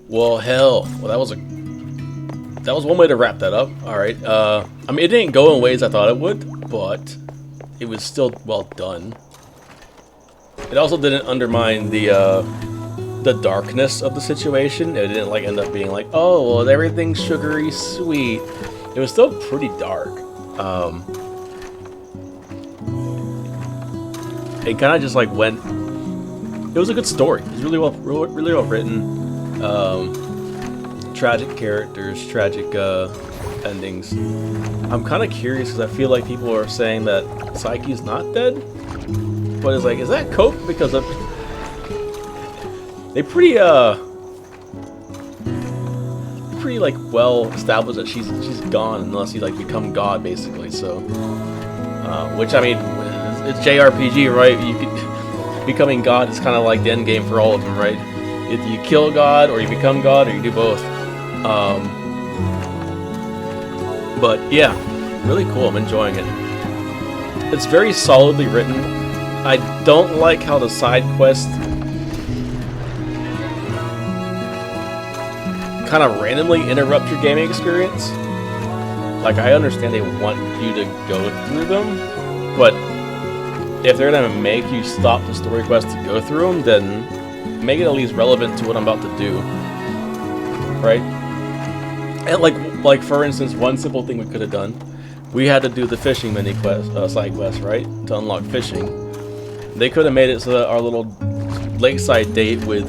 Well, hell. Well, that was one way to wrap that up. All right. I mean, it didn't go in ways I thought it would, but it was still well done. It also didn't undermine the darkness of the situation. It didn't like end up being like, oh, well, everything's sugary sweet. It was still pretty dark. It kind of just like went. It was a good story. It was really well written. Tragic characters, tragic endings. I'm kind of curious because I feel like people are saying that Psyche's not dead, but it's like, is that cope? Because of they pretty like well established that she's gone unless you like become God basically. So, which I mean, it's JRPG, right? You could, becoming God is kind of like the end game for all of them, right? Either you kill God, or you become God, or you do both. But yeah, really cool. I'm enjoying it. It's very solidly written. I don't like how the side quest kind of randomly interrupt your gaming experience. Like, I understand they want you to go through them, but if they're gonna make you stop the story quest to go through them, then make it at least relevant to what I'm about to do, right? And like for instance, one simple thing we could have done, we had to do the fishing mini quest, side quest, right, to unlock fishing. They could have made it so that our little lakeside date with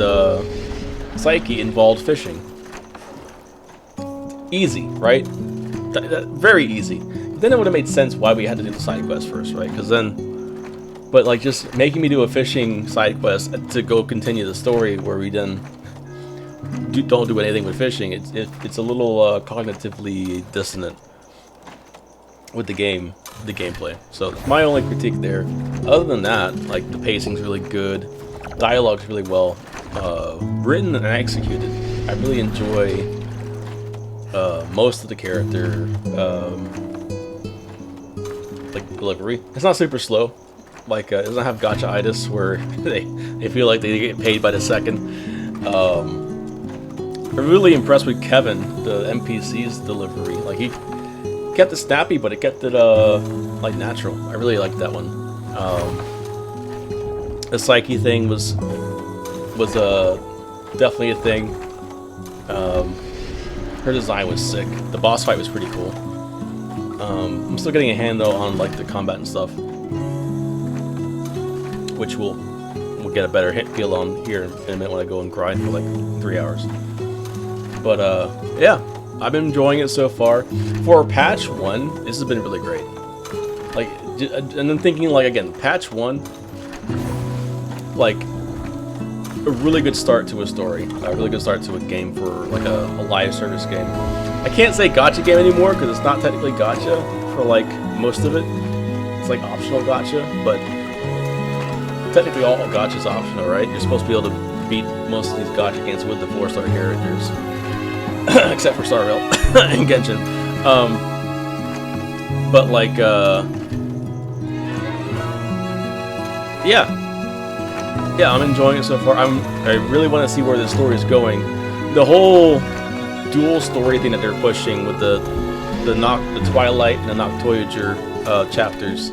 Psyche involved fishing. Easy, right? Very easy. Then it would have made sense why we had to do the side quest first, right? Because then. But like just making me do a fishing side quest to go continue the story where we then don't do anything with fishing, it's a little cognitively dissonant with the gameplay. So my only critique there. Other than that, like the pacing's really good, dialogue's really well written and executed. I really enjoy most of the character like delivery. It's not super slow. Like, it doesn't have gacha-itis where they feel like they get paid by the second. I'm really impressed with Kevin, the NPC's delivery. Like, he kept it snappy, but it kept it, like, natural. I really liked that one. The Psyche thing was definitely a thing. Her design was sick. The boss fight was pretty cool. I'm still getting a handle on, like, the combat and stuff, which we'll get a better feel on here in a minute when I go and grind for like 3 hours. But yeah, I've been enjoying it so far. For patch 1, this has been really great. Like, and then thinking like again, patch 1, like a really good start to a story, a really good start to a game for like a live service game. I can't say gacha game anymore because it's not technically gacha for like most of it. It's like optional gacha, but technically all gacha's optional, right? You're supposed to be able to beat most of these gacha games with the 4-star characters. Except for Starville and Genshin. But like, yeah, I'm enjoying it so far. I really want to see where this story is going. The whole dual story thing that they're pushing with the Twilight and the Noctoyager chapters.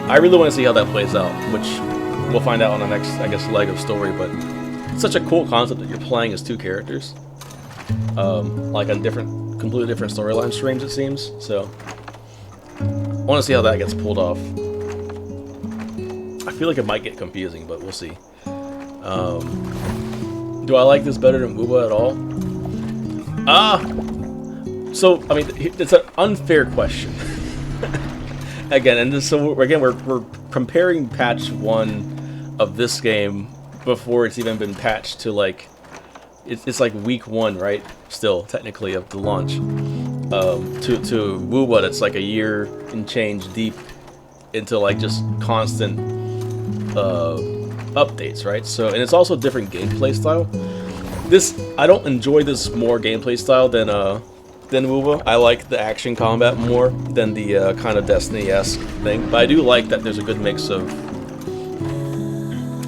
I really want to see how that plays out, which we'll find out on the next, I guess, leg of story. But it's such a cool concept that you're playing as two characters, like on completely different storyline streams, it seems. So I want to see how that gets pulled off. I feel like it might get confusing, but we'll see. Do I like this better than Wooba at all? So I mean, it's an unfair question. Again, and this, so again, we're comparing patch 1 of this game before it's even been patched to like it's like week 1, right? Still technically of the launch. To Wooba, that's like a year and change deep into like just constant updates, right? So, and it's also a different gameplay style. I don't enjoy this more gameplay style than Wooba. I like the action combat more than the kind of Destiny-esque thing. But I do like that there's a good mix of.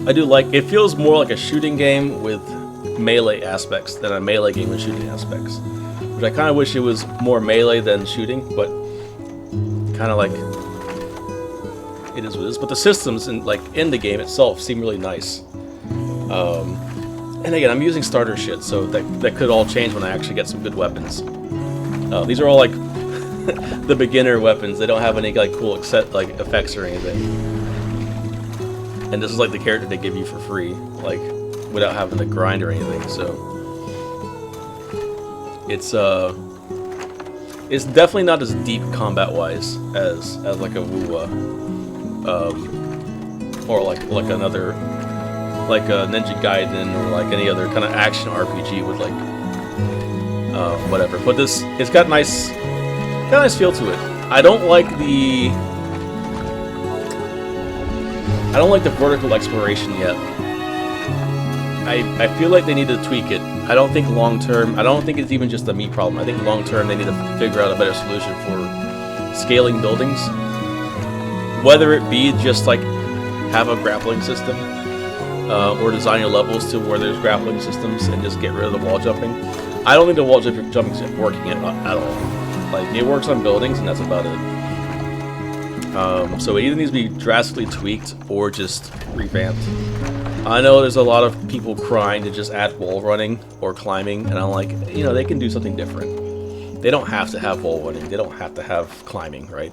I do like it feels more like a shooting game with melee aspects than a melee game with shooting aspects. Which I kind of wish it was more melee than shooting, but kind of like it is what it is. But the systems in the game itself seem really nice. And again, I'm using starter shit, so that could all change when I actually get some good weapons. These are all like the beginner weapons. They don't have any like cool effects or anything. And this is like the character they give you for free, like without having to grind or anything. So it's definitely not as deep combat-wise as like a Wuwa, or like another, like a Ninja Gaiden or like any other kind of action RPG with like whatever. But it's got nice feel to it. I don't like the vertical exploration yet. I feel like they need to tweak it. I don't think long term, I don't think it's even just a me problem. I think long term they need to figure out a better solution for scaling buildings. Whether it be just like have a grappling system, or design your levels to where there's grappling systems and just get rid of the wall jumping. I don't think the wall jumping is working at all. Like, it works on buildings and that's about it. So it either needs to be drastically tweaked or just revamped. I know there's a lot of people crying to just add wall running or climbing, and I'm like, they can do something different. They don't have to have wall running. They don't have to have climbing, right?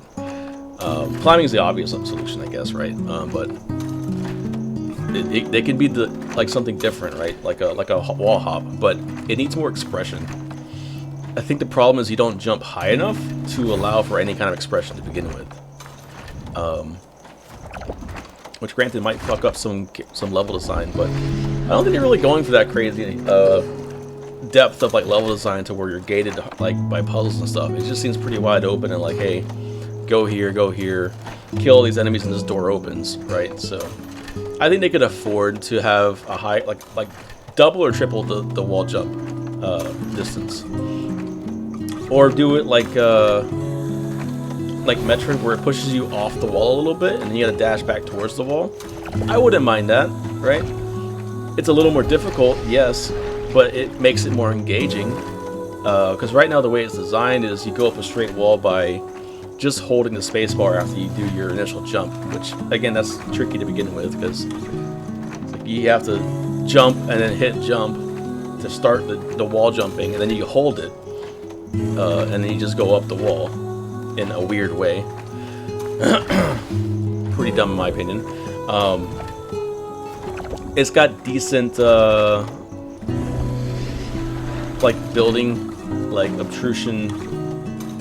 Climbing is the obvious solution, I guess, right? But they can be something different, right? Like a wall hop, but it needs more expression. I think the problem is you don't jump high enough to allow for any kind of expression to begin with. Which granted might fuck up some level design, but I don't think they're really going for that crazy depth of like level design to where you're gated like by puzzles and stuff. It just seems pretty wide open and like, hey, go here, kill all these enemies and this door opens, right? So I think they could afford to have a high like double or triple the wall jump distance, or do it like Metroid, where it pushes you off the wall a little bit and then you gotta dash back towards the wall. I wouldn't mind that, right? It's a little more difficult, yes, but it makes it more engaging. Because right now the way it's designed is you go up a straight wall by just holding the spacebar after you do your initial jump, which again, that's tricky to begin with because you have to jump and then hit jump to start the wall jumping, and then you hold it, and then you just go up the wall in a weird way. Pretty dumb in my opinion. It's got decent like building, like obtrusion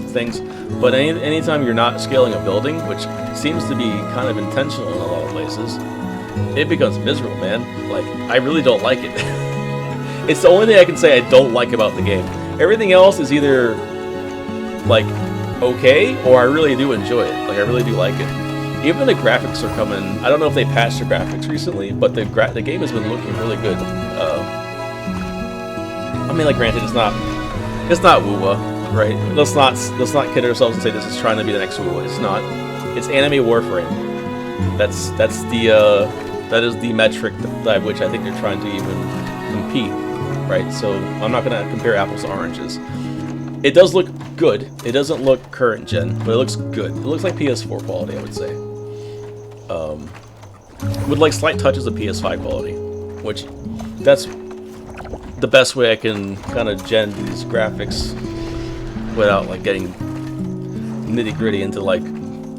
things, but anytime you're not scaling a building, which seems to be kind of intentional in a lot of places, it becomes miserable, man. Like, I really don't like it. It's the only thing I can say I don't like about the game. Everything else is either like okay, or I really do enjoy it. Like, I really do like it. Even the graphics are coming. I don't know if they patched the graphics recently, but the game has been looking really good. I mean, like, granted, it's not Wuwa, right? Let's not kid ourselves and say this is trying to be the next Wuwa. It's not. It's anime Warframe. That is the metric by which I think they're trying to even compete, right? So I'm not gonna compare apples to oranges. It does look good. It doesn't look current gen, but it looks good. It looks like PS4 quality, I would say. With like slight touches of PS5 quality, which that's the best way I can kind of gen these graphics without like getting nitty gritty into like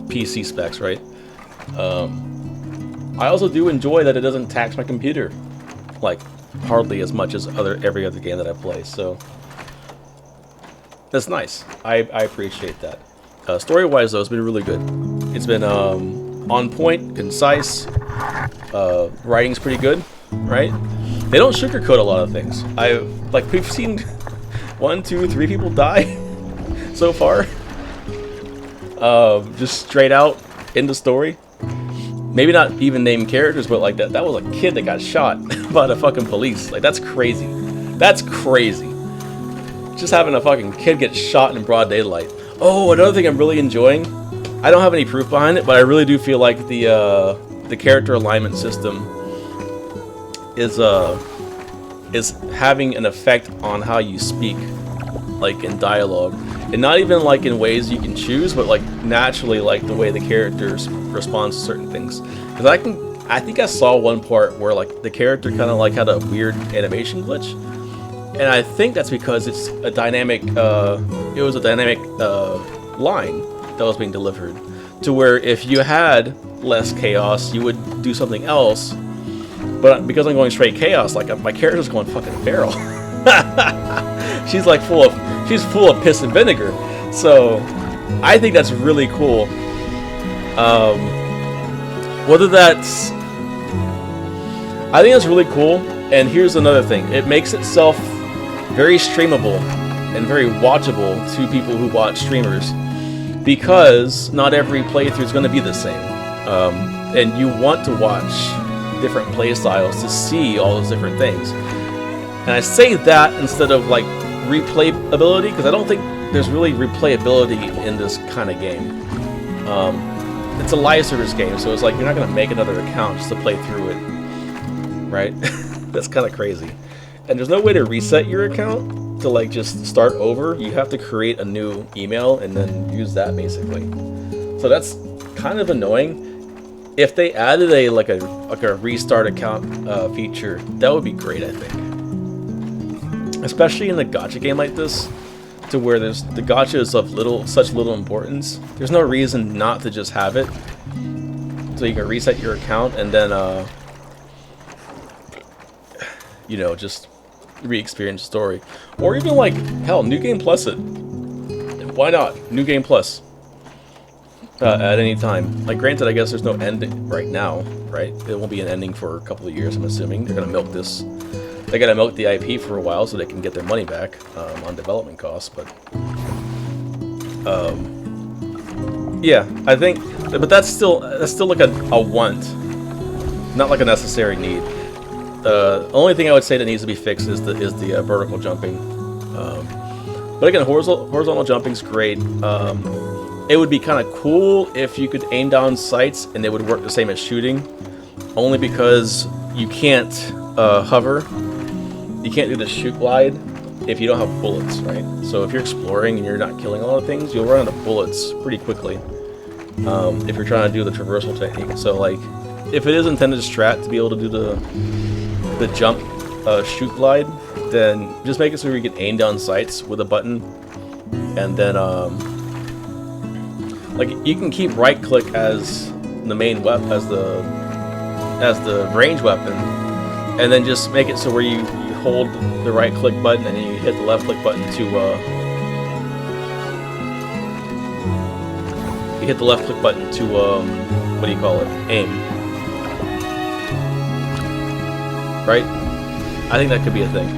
PC specs, right? I also do enjoy that it doesn't tax my computer like hardly as much as every other game that I play, so that's nice. I appreciate that. Story-wise, though, it's been really good. It's been on point, concise. Writing's pretty good, right? They don't sugarcoat a lot of things. We've seen 1, 2, 3 people die so far. Just straight out in the story. Maybe not even named characters, but like that was a kid that got shot by the fucking police. Like, that's crazy. That's crazy. Just having a fucking kid get shot in broad daylight. Oh, another thing I'm really enjoying. I don't have any proof behind it, but I really do feel like the character alignment system is is having an effect on how you speak, like in dialogue, and not even like in ways you can choose, but like naturally, like the way the characters respond to certain things. Because I think I saw one part where like the character kind of like had a weird animation glitch, and I think that's because it's a dynamic. It was a dynamic line that was being delivered, to where if you had less chaos, you would do something else. But because I'm going straight chaos, like my character's going fucking feral. She's like she's full of piss and vinegar. So I think that's really cool. Whether that's, I think that's really cool. And here's another thing: it makes itself very streamable and very watchable to people who watch streamers, because not every playthrough is going to be the same, and you want to watch different play styles to see all those different things. And I say that instead of like replayability, because I don't think there's really replayability in this kind of game. It's a live service game, so it's like you're not going to make another account just to play through it, right? That's kind of crazy. And there's no way to reset your account to like just start over. You have to create a new email and then use that basically. So that's kind of annoying. If they added a restart account feature, that would be great, I think. Especially in a gacha game like this, to where the gacha is of such little importance. There's no reason not to just have it, so you can reset your account and then you know, just re-experience the story. Or even like, hell, New Game Plus it. Why not? New Game Plus. At any time. Like, granted, I guess there's no ending right now, right? It won't be an ending for a couple of years, I'm assuming. They're gonna milk this. They gotta milk the IP for a while so they can get their money back on development costs, but yeah, I think, but that's still like a want, not like a necessary need. The only thing I would say that needs to be fixed is the vertical jumping. But again, horizontal jumping's great. It would be kind of cool if you could aim down sights and they would work the same as shooting, only because you can't hover. You can't do the shoot glide if you don't have bullets, right? So if you're exploring and you're not killing a lot of things, you'll run out of bullets pretty quickly if you're trying to do the traversal technique. So like, if it is intended strat to be able to do the jump shoot glide, then just make it so you can aim down sights with a button, and then like you can keep right click as the main weapon, as the range weapon, and then just make it so where you hold the right click button and then you hit the left click button to what do you call it? Aim. Right? I think that could be a thing.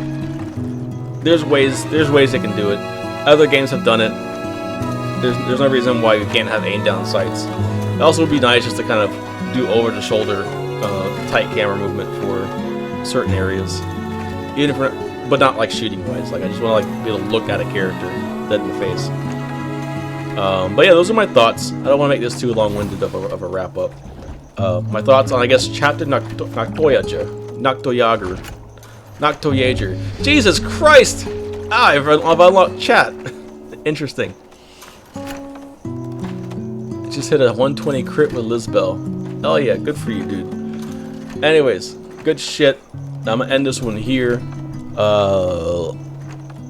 There's ways they can do it. Other games have done it. There's no reason why you can't have aim down sights. It also would be nice just to kind of do over the shoulder tight camera movement for certain areas. But not like shooting wise. Like I just want to like be able to look at a character dead in the face. But yeah, those are my thoughts. I don't want to make this too long-winded of a wrap up. My thoughts on, I guess, chapter Noctoyager. Jesus Christ! I've unlocked chat. Interesting. Just hit a 120 crit with Lizbel. Oh yeah, good for you, dude. Anyways, good shit. I'm gonna end this one here.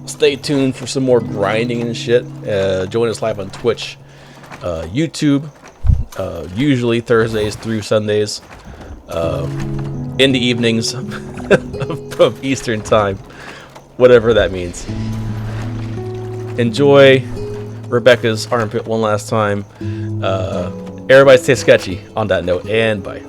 Stay tuned for some more grinding and shit. Join us live on Twitch, YouTube, usually Thursdays through Sundays, in the evenings of Eastern time, whatever that means. Enjoy Rebecca's armpit one last time. Everybody stay sketchy on that note, and bye.